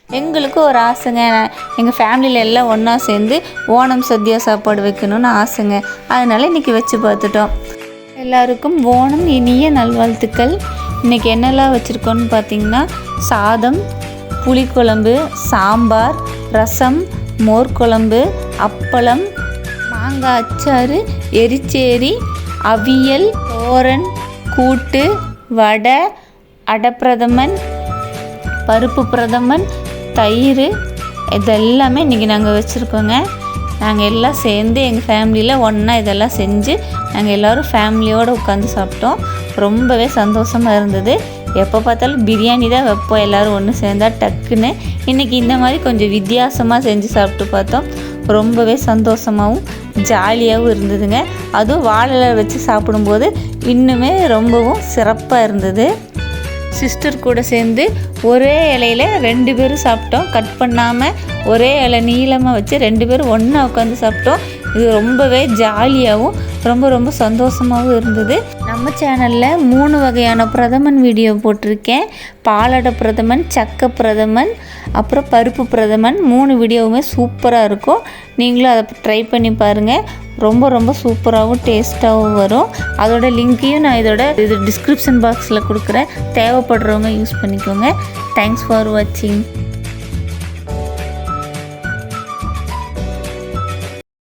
எங்களுக்கு ஒரு ஆசைங்க, எங்கள் ஃபேமிலியில் எல்லாம் ஒன்றா சேர்ந்து ஓணம் சத்யா சாப்பாடு வைக்கணும்னு ஆசைங்க. அதனால் இன்றைக்கி வச்சு பார்த்துட்டோம். எல்லாருக்கும் ஓணம் இனிய நல்வாழ்த்துக்கள். இன்றைக்கி என்னெல்லாம் வச்சுருக்கோன்னு பார்த்திங்கன்னா, சாதம், புளிக்குழம்பு, சாம்பார், ரசம், மோர் குழம்பு, அப்பளம், மாங்காய் அச்சாறு, எரிச்சேரி, அவியல், தோரன், கூட்டு, வடை, அடப்பிரதமன், பருப்பு பிரதமன், தயிர், இதெல்லாமே இன்றைக்கி நாங்கள் வச்சுருக்கோங்க. நாங்கள் எல்லாம் சேர்ந்து எங்கள் ஃபேமிலியில் ஒன்றா இதெல்லாம் செஞ்சு நாங்கள் எல்லோரும் ஃபேமிலியோடு உட்காந்து சாப்பிட்டோம். ரொம்பவே சந்தோஷமாக இருந்தது. எப்போ பார்த்தாலும் பிரியாணி தான் வைப்போம் எல்லோரும் ஒன்று சேர்ந்தால் டக்குன்னு. இன்றைக்கி இந்த மாதிரி கொஞ்சம் வித்தியாசமாக செஞ்சு சாப்பிட்டு பார்த்தோம். ரொம்பவே சந்தோஷமாகவும் ஜாலியாகவும் இருந்ததுங்க. அதுவும் வாழை வச்சு சாப்பிடும்போது இன்னுமே ரொம்பவும் சிறப்பாக இருந்தது. சிஸ்டர் கூட சேர்ந்து ஒரே இலையில் 2 பேரும் சாப்பிட்டோம். கட் பண்ணாமல் ஒரே இலை நீளமாக வச்சு 2 பேரும் ஒன்றா உட்காந்து சாப்பிட்டோம். இது ரொம்பவே ஜாலியாகவும் ரொம்ப சந்தோஷமாகவும் இருந்தது. நம்ம சேனலில் 3 வகையான பிரதமன் வீடியோ போட்டிருக்கேன். பாலடை பிரதமன், சக்க பிரதமன், அப்புறம் பருப்பு பிரதமன். 3 வீடியோவுமே சூப்பராக இருக்கும். நீங்களும் அதை ட்ரை பண்ணி பாருங்கள். ரொம்ப சூப்பராகவும் டேஸ்ட்டாகவும் வரும். அதோட லிங்க்கையும் நான் இது டிஸ்கிரிப்ஷன் பாக்ஸில் கொடுக்குறேன். தேவைப்படுறவங்க யூஸ் பண்ணிக்கோங்க. தேங்க்ஸ் ஃபார் வாட்சிங்.